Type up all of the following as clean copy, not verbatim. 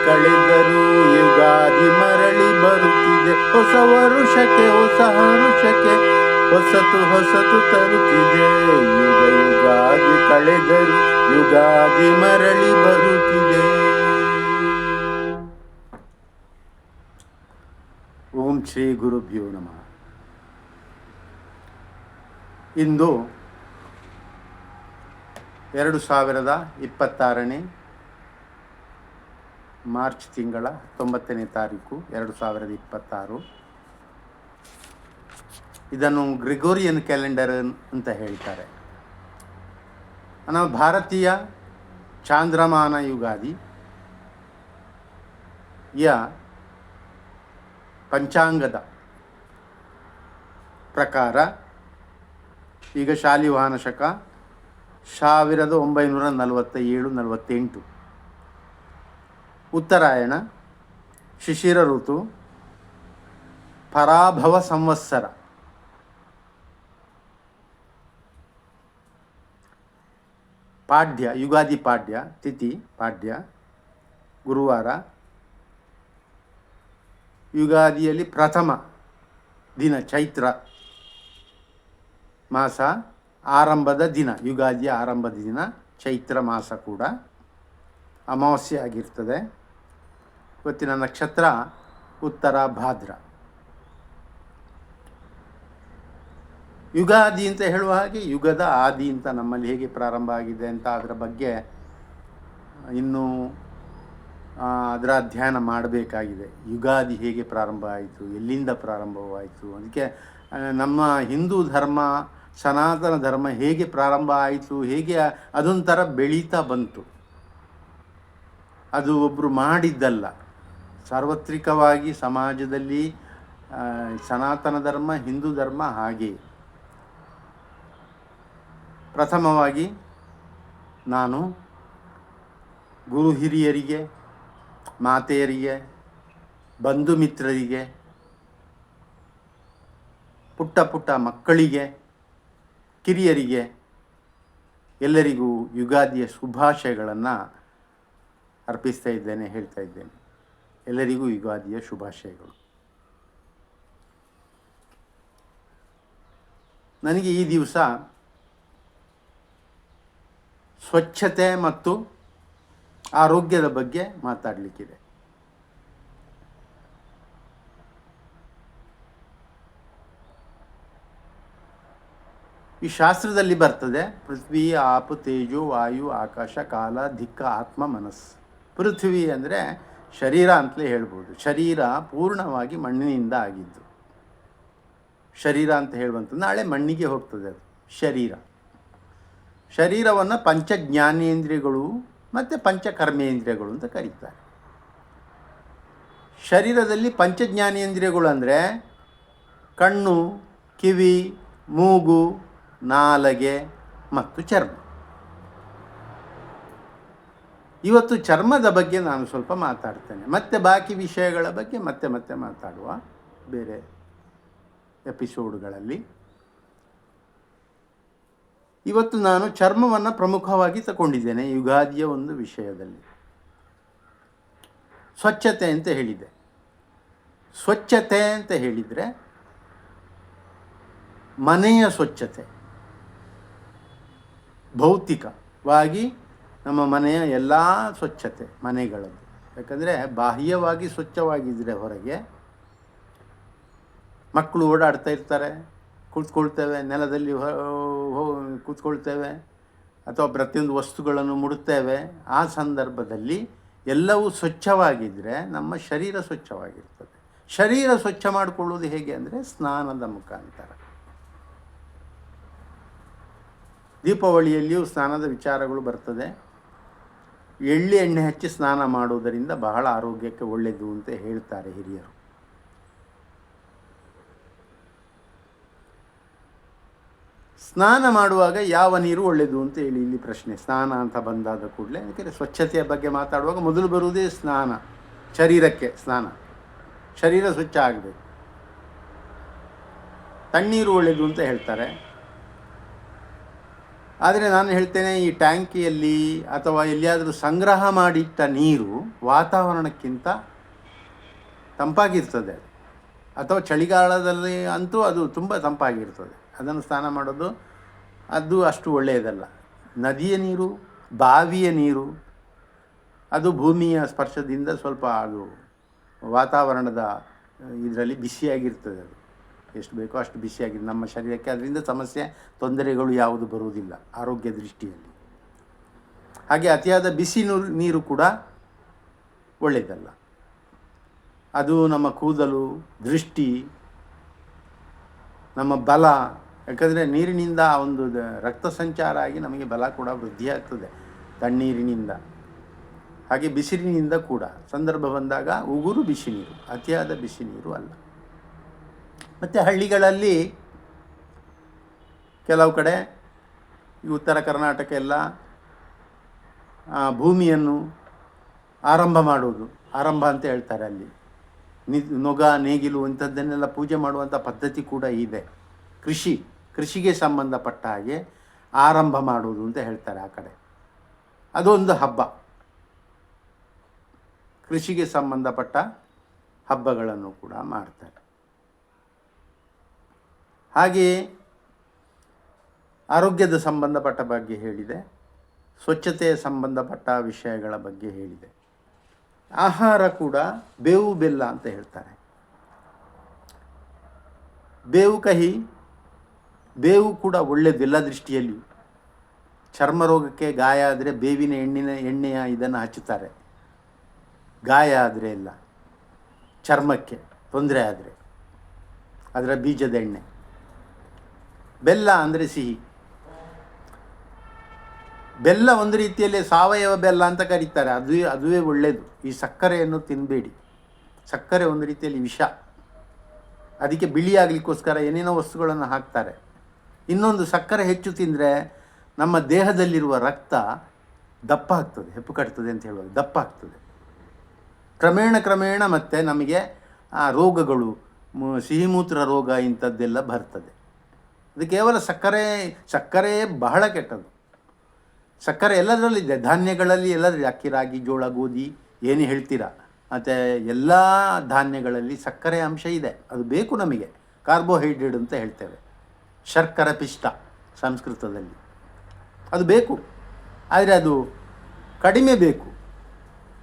ಕಳೆದರೂ ಯುಗಾದಿ ಮರಳಿ ಬರುತ್ತಿದೆ, ಹೊಸ ವರುಷಕ್ಕೆ ಹೊಸ ಹರುಷಕ್ಕೆ ಹೊಸತು ಹೊಸತು ತರುತ್ತಿದೆ. ಯುಗ ಯುಗಾದಿ ಕಳೆದರೂ ಯುಗಾದಿ ಮರಳಿ ಬರುತ್ತಿದೆ. ಓಂ ಶ್ರೀ ಗುರುಭ್ಯೋ ನಮಃ. ಇಂದು 2026 ಮಾರ್ಚ್ ತಿಂಗಳ 9ನೇ ತಾರೀಕು 2026. ಇದನ್ನು ಗ್ರೆಗೋರಿಯನ್ ಕ್ಯಾಲೆಂಡರ್ ಅಂತ ಹೇಳ್ತಾರೆ. ನಾವು ಭಾರತೀಯ ಚಾಂದ್ರಮಾನ ಯುಗಾದಿ ಪಂಚಾಂಗದ ಪ್ರಕಾರ ಈಗ ಶಾಲಿವಾಹನ ಶಕ 1947-48, ಉತ್ತರಾಯಣ, ಶಿಶಿರ ಋತು, ಪರಾಭವ ಸಂವತ್ಸರ. ಪಾಡ್ಯ, ಯುಗಾದಿ ಪಾಡ್ಯ, ತಿಥಿ ಪಾಡ್ಯ, ಗುರುವಾರ. ಯುಗಾದಿಯಲ್ಲಿ ಪ್ರಥಮ ದಿನ ಚೈತ್ರ ಮಾಸ ಆರಂಭದ ದಿನ, ಯುಗಾದಿಯ ಆರಂಭದ ದಿನ ಚೈತ್ರ ಮಾಸ ಕೂಡ ಅಮಾವಾಸ್ಯೆ ಆಗಿರ್ತದೆ. ಇವತ್ತಿನ ನಕ್ಷತ್ರ ಉತ್ತರ ಭಾದ್ರ. ಯುಗಾದಿ ಅಂತ ಹೇಳುವ ಹಾಗೆ ಯುಗದ ಆದಿ ಅಂತ ನಮ್ಮಲ್ಲಿ ಹೇಗೆ ಪ್ರಾರಂಭ ಆಗಿದೆ ಅಂತ ಅದರ ಬಗ್ಗೆ ಇನ್ನೂ ಅದರ ಅಧ್ಯಯನ ಮಾಡಬೇಕಾಗಿದೆ. ಯುಗಾದಿ ಹೇಗೆ ಪ್ರಾರಂಭ ಆಯಿತು, ಎಲ್ಲಿಂದ ಪ್ರಾರಂಭವಾಯಿತು, ಅದಕ್ಕೆ ನಮ್ಮ ಹಿಂದೂ ಧರ್ಮ, ಸನಾತನ ಧರ್ಮ ಹೇಗೆ ಪ್ರಾರಂಭ ಆಯಿತು, ಹೇಗೆ ಅದೊಂಥರ ಬೆಳೀತಾ ಬಂತು. ಅದು ಒಬ್ಬರು ಮಾಡಿದ್ದಲ್ಲ, ಸಾರ್ವತ್ರಿಕವಾಗಿ ಸಮಾಜದಲ್ಲಿ ಸನಾತನ ಧರ್ಮ, ಹಿಂದೂ ಧರ್ಮ ಹಾಗೆ. ಪ್ರಥಮವಾಗಿ ನಾನು ಗುರು ಹಿರಿಯರಿಗೆ, ಮಾತೆಯರಿಗೆ, ಬಂಧು ಮಿತ್ರರಿಗೆ, ಪುಟ್ಟ ಪುಟ್ಟ ಮಕ್ಕಳಿಗೆ, ಕಿರಿಯರಿಗೆ ಎಲ್ಲರಿಗೂ ಯುಗಾದಿಯ ಶುಭಾಶಯಗಳನ್ನು ಅರ್ಪಿಸ್ತಾ ಇದ್ದೇನೆ, ಹೇಳ್ತಾ ಇದ್ದೇನೆ. ಎಲ್ಲರಿಗೂ ಯುಗಾದಿಯ ಶುಭಾಶಯಗಳು. ನನಗೆ ಈ ದಿವಸ ಸ್ವಚ್ಛತೆ ಮತ್ತು ಆರೋಗ್ಯದ ಬಗ್ಗೆ ಮಾತಾಡಲಿಕ್ಕಿದೆ. ಈ ಶಾಸ್ತ್ರದಲ್ಲಿ ಬರ್ತದೆ, ಪೃಥ್ವಿ, ಆಪು, ತೇಜೋ, ವಾಯು, ಆಕಾಶ, ಕಾಲ, ದಿಕ್ಕ, ಆತ್ಮ, ಮನಸ್ಸು. ಪೃಥ್ವಿ ಅಂದರೆ ಶರೀರ ಅಂತಲೇ ಹೇಳ್ಬೋದು. ಶರೀರ ಪೂರ್ಣವಾಗಿ ಮಣ್ಣಿನಿಂದ ಆಗಿದ್ದು ಶರೀರ ಅಂತ ಹೇಳುವಂಥ, ನಾಳೆ ಮಣ್ಣಿಗೆ ಹೋಗ್ತದೆ ಅದು ಶರೀರ. ಶರೀರವನ್ನು ಪಂಚ ಜ್ಞಾನೇಂದ್ರಿಯಗಳು ಮತ್ತು ಪಂಚಕರ್ಮೇಂದ್ರಿಯಗಳು ಅಂತ ಕರೀತಾರೆ. ಶರೀರದಲ್ಲಿ ಪಂಚಜ್ಞಾನೇಂದ್ರಿಯಗಳು ಅಂದರೆ ಕಣ್ಣು, ಕಿವಿ, ಮೂಗು, ನಾಲಗೆ ಮತ್ತು ಚರ್ಮ. ಇವತ್ತು ಚರ್ಮದ ಬಗ್ಗೆ ನಾನು ಸ್ವಲ್ಪ ಮಾತಾಡ್ತೇನೆ, ಮತ್ತು ಬಾಕಿ ವಿಷಯಗಳ ಬಗ್ಗೆ ಮತ್ತೆ ಮಾತಾಡುವ ಬೇರೆ ಎಪಿಸೋಡ್ಗಳಲ್ಲಿ. ಇವತ್ತು ನಾನು ಚರ್ಮವನ್ನು ಪ್ರಮುಖವಾಗಿ ತಗೊಂಡಿದ್ದೇನೆ ಯುಗಾದಿಯ ಒಂದು ವಿಷಯದಲ್ಲಿ. ಸ್ವಚ್ಛತೆ ಅಂತ ಹೇಳಿದೆ. ಸ್ವಚ್ಛತೆ ಅಂತ ಹೇಳಿದರೆ ಮನೆಯ ಸ್ವಚ್ಛತೆ, ಭೌತಿಕವಾಗಿ ನಮ್ಮ ಮನೆಯ ಎಲ್ಲ ಸ್ವಚ್ಛತೆ ಮನೆಗಳದ್ದು. ಯಾಕಂದರೆ ಬಾಹ್ಯವಾಗಿ ಸ್ವಚ್ಛವಾಗಿದ್ದರೆ ಹೊರಗೆ ಮಕ್ಕಳು ಓಡಾಡ್ತಾ ಇರ್ತಾರೆ, ಕೂತ್ಕೊಳ್ತೇವೆ, ನೆಲದಲ್ಲಿ ಕೂತ್ಕೊಳ್ತೇವೆ, ಅಥವಾ ಪ್ರತಿಯೊಂದು ವಸ್ತುಗಳನ್ನು ಮುಡುತ್ತೇವೆ. ಆ ಸಂದರ್ಭದಲ್ಲಿ ಎಲ್ಲವೂ ಸ್ವಚ್ಛವಾಗಿದ್ದರೆ ನಮ್ಮ ಶರೀರ ಸ್ವಚ್ಛವಾಗಿರ್ತದೆ. ಶರೀರ ಸ್ವಚ್ಛ ಮಾಡಿಕೊಳ್ಳುವುದು ಹೇಗೆ ಅಂದರೆ ಸ್ನಾನದ ಮುಖಾಂತರ. ದೀಪಾವಳಿಯಲ್ಲಿಯೂ ಸ್ನಾನದ ವಿಚಾರಗಳು ಬರ್ತದೆ. ಎಳ್ಳಿ ಎಣ್ಣೆ ಹಚ್ಚಿ ಸ್ನಾನ ಮಾಡುವುದರಿಂದ ಬಹಳ ಆರೋಗ್ಯಕ್ಕೆ ಒಳ್ಳೆಯದು ಅಂತ ಹೇಳ್ತಾರೆ ಹಿರಿಯರು. ಸ್ನಾನ ಮಾಡುವಾಗ ಯಾವ ನೀರು ಒಳ್ಳೆಯದು ಅಂತ ಹೇಳಿ ಇಲ್ಲಿ ಪ್ರಶ್ನೆ. ಸ್ನಾನ ಅಂತ ಬಂದಾದ ಕೂಡಲೇ, ಯಾಕೆಂದರೆ ಸ್ವಚ್ಛತೆಯ ಬಗ್ಗೆ ಮಾತಾಡುವಾಗ ಮೊದಲು ಬರುವುದೇ ಸ್ನಾನ, ಶರೀರಕ್ಕೆ ಸ್ನಾನ, ಶರೀರ ಸ್ವಚ್ಛ ಆಗಬೇಕು. ತಣ್ಣೀರು ಒಳ್ಳೆಯದು ಅಂತ ಹೇಳ್ತಾರೆ. ಆದರೆ ನಾನು ಹೇಳ್ತೇನೆ, ಈ ಟ್ಯಾಂಕಿಯಲ್ಲಿ ಅಥವಾ ಎಲ್ಲಿಯಾದರೂ ಸಂಗ್ರಹ ಮಾಡಿಟ್ಟ ನೀರು ವಾತಾವರಣಕ್ಕಿಂತ ತಂಪಾಗಿರ್ತದೆ. ಅಥವಾ ಚಳಿಗಾಲದಲ್ಲಿ ಅಂತೂ ಅದು ತುಂಬ ತಂಪಾಗಿರ್ತದೆ. ಅದನ್ನು ಸ್ನಾನ ಮಾಡೋದು ಅದು ಅಷ್ಟು ಒಳ್ಳೆಯದಲ್ಲ. ನದಿಯ ನೀರು, ಬಾವಿಯ ನೀರು, ಅದು ಭೂಮಿಯ ಸ್ಪರ್ಶದಿಂದ ಸ್ವಲ್ಪ ಅದು ವಾತಾವರಣದ ಇದರಲ್ಲಿ ಬಿಸಿಯಾಗಿರ್ತದೆ. ಅದು ಎಷ್ಟು ಬೇಕೋ ಅಷ್ಟು ಬಿಸಿಯಾಗಿದೆ ನಮ್ಮ ಶರೀರಕ್ಕೆ. ಅದರಿಂದ ಸಮಸ್ಯೆ, ತೊಂದರೆಗಳು ಯಾವುದು ಬರುವುದಿಲ್ಲ ಆರೋಗ್ಯ ದೃಷ್ಟಿಯಲ್ಲಿ. ಹಾಗೆ ಅತಿಯಾದ ಬಿಸಿ ನೀರು ಕೂಡ ಒಳ್ಳೆಯದಲ್ಲ. ಅದು ನಮ್ಮ ಕೂದಲು, ದೃಷ್ಟಿ, ನಮ್ಮ ಬಲ, ಯಾಕಂದರೆ ನೀರಿನಿಂದ ಒಂದು ರಕ್ತ ಸಂಚಾರ ಆಗಿ ನಮಗೆ ಬಲ ಕೂಡ ವೃದ್ಧಿಯಾಗ್ತದೆ ತಣ್ಣೀರಿನಿಂದ. ಹಾಗೆ ಬಿಸಿಲಿನಿಂದ ಕೂಡ ಸಂದರ್ಭ ಬಂದಾಗ ಉಗುರು ಬಿಸಿ ನೀರು, ಅತಿಯಾದ ಬಿಸಿ ನೀರು ಅಲ್ಲ. ಮತ್ತು ಹಳ್ಳಿಗಳಲ್ಲಿ ಕೆಲವು ಕಡೆ ಈ ಉತ್ತರ ಕರ್ನಾಟಕ ಎಲ್ಲ ಭೂಮಿಯನ್ನು ಆರಂಭ ಮಾಡುವುದು, ಆರಂಭ ಅಂತ ಹೇಳ್ತಾರೆ ಅಲ್ಲಿ. ನೊಗ, ನೇಗಿಲು ಇಂಥದ್ದನ್ನೆಲ್ಲ ಪೂಜೆ ಮಾಡುವಂಥ ಪದ್ಧತಿ ಕೂಡ ಇದೆ. ಕೃಷಿಗೆ ಸಂಬಂಧಪಟ್ಟ ಹಾಗೆ ಆರಂಭ ಮಾಡುವುದು ಅಂತ ಹೇಳ್ತಾರೆ ಆ ಕಡೆ. ಅದೊಂದು ಹಬ್ಬ, ಕೃಷಿಗೆ ಸಂಬಂಧಪಟ್ಟ ಹಬ್ಬಗಳನ್ನು ಕೂಡ ಮಾಡ್ತಾರೆ. ಹಾಗೆಯೇ ಆರೋಗ್ಯದ ಸಂಬಂಧಪಟ್ಟ ಬಗ್ಗೆ ಹೇಳಿದೆ, ಸ್ವಚ್ಛತೆಯ ಸಂಬಂಧಪಟ್ಟ ವಿಷಯಗಳ ಬಗ್ಗೆ ಹೇಳಿದೆ. ಆಹಾರ ಕೂಡ ಬೇವು ಬೆಲ್ಲ ಅಂತ ಹೇಳ್ತಾರೆ. ಬೇವು ಕಹಿ, ಬೇವು ಕೂಡ ಒಳ್ಳೆಯದೆಲ್ಲ ದೃಷ್ಟಿಯಲ್ಲಿ. ಚರ್ಮ ರೋಗಕ್ಕೆ ಗಾಯ ಆದರೆ ಬೇವಿನ ಎಣ್ಣೆಯ ಇದನ್ನು ಹಚ್ಚುತ್ತಾರೆ. ಗಾಯ ಆದರೆ ಎಲ್ಲ ಚರ್ಮಕ್ಕೆ ತೊಂದರೆ ಆದರೆ ಅದರ ಬೀಜದ ಎಣ್ಣೆ. ಬೆಲ್ಲ ಅಂದರೆ ಸಿಹಿ. ಬೆಲ್ಲ ಒಂದು ರೀತಿಯಲ್ಲಿ ಸಾವಯವ ಬೆಲ್ಲ ಅಂತ ಕರೀತಾರೆ. ಅದುವೇ ಒಳ್ಳೆಯದು. ಈ ಸಕ್ಕರೆಯನ್ನು ತಿನ್ನಬೇಡಿ. ಸಕ್ಕರೆ ಒಂದು ರೀತಿಯಲ್ಲಿ ವಿಷ. ಅದಕ್ಕೆ ಬಿಳಿ ಆಗಲಿಕ್ಕೋಸ್ಕರ ಏನೇನೋ ವಸ್ತುಗಳನ್ನು ಹಾಕ್ತಾರೆ. ಇನ್ನೊಂದು, ಸಕ್ಕರೆ ಹೆಚ್ಚು ತಿಂದರೆ ನಮ್ಮ ದೇಹದಲ್ಲಿರುವ ರಕ್ತ ದಪ್ಪ ಆಗ್ತದೆ, ಹೆಪ್ಪು ಕಟ್ತದೆ ಅಂತ ಹೇಳುವಾಗ ದಪ್ಪ ಆಗ್ತದೆ. ಕ್ರಮೇಣ ಮತ್ತೆ ನಮಗೆ ಆ ರೋಗಗಳು, ಸಿಹಿಮೂತ್ರ ರೋಗ ಇಂಥದ್ದೆಲ್ಲ ಬರ್ತದೆ. ಇದು ಕೇವಲ ಸಕ್ಕರೆ ಬಹಳ ಕೆಟ್ಟದ್ದು. ಸಕ್ಕರೆ ಎಲ್ಲದರಲ್ಲಿದೆ, ಧಾನ್ಯಗಳಲ್ಲಿ ಎಲ್ಲದರಲ್ಲಿ, ಅಕ್ಕಿ, ರಾಗಿ, ಜೋಳ, ಗೋಧಿ ಏನು ಹೇಳ್ತೀರಾ, ಮತ್ತು ಎಲ್ಲ ಧಾನ್ಯಗಳಲ್ಲಿ ಸಕ್ಕರೆ ಅಂಶ ಇದೆ. ಅದು ಬೇಕು ನಮಗೆ. ಕಾರ್ಬೋಹೈಡ್ರೇಟ್ ಅಂತ ಹೇಳ್ತೇವೆ, ಶರ್ಕರ ಪಿಷ್ಟ ಸಂಸ್ಕೃತದಲ್ಲಿ. ಅದು ಬೇಕು, ಆದರೆ ಅದು ಕಡಿಮೆ ಬೇಕು.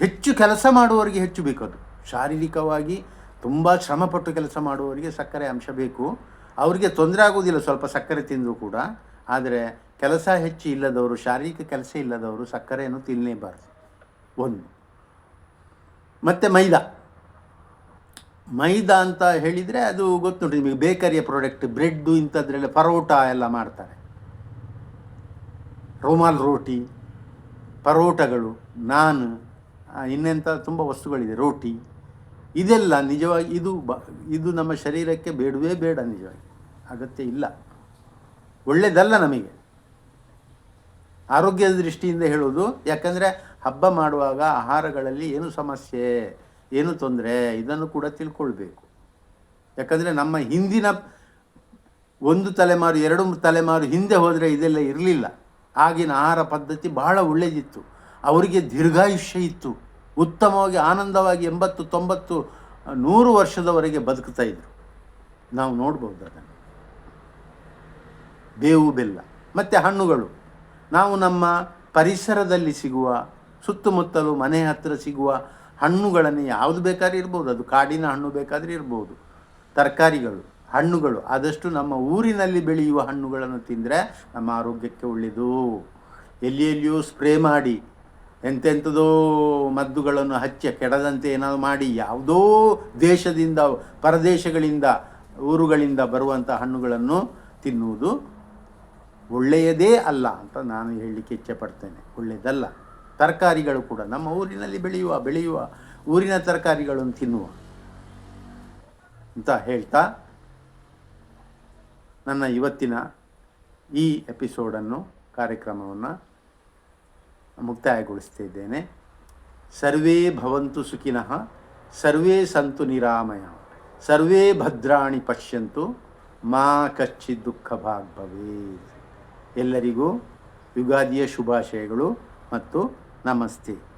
ಹೆಚ್ಚು ಕೆಲಸ ಮಾಡುವವರಿಗೆ ಹೆಚ್ಚು ಬೇಕು. ಅದು ಶಾರೀರಿಕವಾಗಿ ತುಂಬ ಶ್ರಮಪಟ್ಟು ಕೆಲಸ ಮಾಡುವವರಿಗೆ ಸಕ್ಕರೆ ಅಂಶ ಬೇಕು. ಅವರಿಗೆ ತೊಂದರೆ ಆಗುವುದಿಲ್ಲ ಸ್ವಲ್ಪ ಸಕ್ಕರೆ ತಿಂದರೂ ಕೂಡ. ಆದರೆ ಕೆಲಸ ಹೆಚ್ಚು ಇಲ್ಲದವರು, ಶಾರೀರಿಕ ಕೆಲಸ ಇಲ್ಲದವರು ಸಕ್ಕರೆಯನ್ನು ತಿನ್ನಲೇಬಾರದು. ಒಂದು. ಮತ್ತು ಮೈದಾ ಅಂತ ಹೇಳಿದರೆ ಅದು ಗೊತ್ತುಂಟು ನಿಮಗೆ. ಬೇಕರಿಯ ಪ್ರಾಡಕ್ಟ್, ಬ್ರೆಡ್ಡು ಇಂಥದ್ರೆಲ್ಲ, ಪರೋಟ ಎಲ್ಲ ಮಾಡ್ತಾರೆ. ರುಮಾಲ್ ರೋಟಿ, ಪರೋಟಗಳು, ನಾನ್, ಇನ್ನೆಂಥ ತುಂಬ ವಸ್ತುಗಳಿದೆ, ರೋಟಿ. ಇದೆಲ್ಲ ನಿಜವಾಗಿ ಇದು ನಮ್ಮ ಶರೀರಕ್ಕೆ ಬೇಡವೇ ಬೇಡ. ನಿಜವಾಗಿ ಅಗತ್ಯ ಇಲ್ಲ, ಒಳ್ಳೆಯದಲ್ಲ ನಮಗೆ ಆರೋಗ್ಯದ ದೃಷ್ಟಿಯಿಂದ ಹೇಳೋದು. ಯಾಕಂದರೆ ಹಬ್ಬ ಮಾಡುವಾಗ ಆಹಾರಗಳಲ್ಲಿ ಏನು ಸಮಸ್ಯೆ, ಏನು ತೊಂದರೆ, ಇದನ್ನು ಕೂಡ ತಿಳ್ಕೊಳ್ಬೇಕು. ಯಾಕಂದರೆ ನಮ್ಮ ಹಿಂದಿನ 1 ತಲೆಮಾರು 2 ತಲೆಮಾರು ಹಿಂದೆ ಹೋದರೆ ಇದೆಲ್ಲ ಇರಲಿಲ್ಲ. ಆಗಿನ ಆಹಾರ ಪದ್ಧತಿ ಬಹಳ ಒಳ್ಳೆಯದಿತ್ತು. ಅವರಿಗೆ ದೀರ್ಘಾಯುಷ್ಯ ಇತ್ತು, ಉತ್ತಮವಾಗಿ ಆನಂದವಾಗಿ 80, 90, 100 ವರ್ಷದವರೆಗೆ ಬದುಕ್ತಾ ಇದ್ರು. ನಾವು ನೋಡ್ಬೋದು ಅದನ್ನು. ಬೇವು ಬೆಲ್ಲ ಮತ್ತು ಹಣ್ಣುಗಳು. ನಾವು ನಮ್ಮ ಪರಿಸರದಲ್ಲಿ ಸಿಗುವ, ಸುತ್ತಮುತ್ತಲು ಮನೆ ಹತ್ತಿರ ಸಿಗುವ ಹಣ್ಣುಗಳನ್ನು ಯಾವುದು ಬೇಕಾದ್ರೆ ಇರ್ಬೋದು. ಅದು ಕಾಡಿನ ಹಣ್ಣು ಬೇಕಾದರೆ ಇರ್ಬೋದು, ತರಕಾರಿಗಳು, ಹಣ್ಣುಗಳು. ಆದಷ್ಟು ನಮ್ಮ ಊರಿನಲ್ಲಿ ಬೆಳೆಯುವ ಹಣ್ಣುಗಳನ್ನು ತಿಂದರೆ ನಮ್ಮ ಆರೋಗ್ಯಕ್ಕೆ ಒಳ್ಳೆಯದು. ಎಲ್ಲಿಯೋ ಸ್ಪ್ರೇ ಮಾಡಿ, ಎಂತೆಂಥದೋ ಮದ್ದುಗಳನ್ನು ಹಚ್ಚಿ ಕೆಡದಂತೆ ಏನಾದರೂ ಮಾಡಿ, ಯಾವುದೋ ದೇಶದಿಂದ, ಪರದೇಶಗಳಿಂದ, ಊರುಗಳಿಂದ ಬರುವಂಥ ಹಣ್ಣುಗಳನ್ನು ತಿನ್ನುವುದು ಒಳ್ಳೆಯದೇ ಅಲ್ಲ ಅಂತ ನಾನು ಹೇಳಲಿಕ್ಕೆ ಇಚ್ಛೆಪಡ್ತೇನೆ. ಒಳ್ಳೆಯದಲ್ಲ. ತರಕಾರಿಗಳು ಕೂಡ ನಮ್ಮ ಊರಿನಲ್ಲಿ ಬೆಳೆಯುವ ಊರಿನ ತರಕಾರಿಗಳನ್ನು ತಿನ್ನುವ ಅಂತ ಹೇಳ್ತಾ ನನ್ನ ಇವತ್ತಿನ ಈ ಎಪಿಸೋಡನ್ನು ಕಾರ್ಯಕ್ರಮವನ್ನು ಮುಕ್ತಾಯಗೊಳಿಸ್ತಿದ್ದೇನೆ. ಸರ್ವೇ ಭವಂತು ಸುಖಿನಃ, ಸರ್ವೇ ಸಂತು ನಿರಾಮಯ, ಸರ್ವೇ ಭದ್ರಾಣಿ ಪಶ್ಯಂತು, ಮಾ ಕಚ್ಚಿತ್ ದುಃಖ ಭಾಗ್ ಭವೇತ್. ಎಲ್ಲರಿಗೂ ಯುಗಾದಿಯ ಶುಭಾಶಯಗಳು ಮತ್ತು ನಮಸ್ತೆ.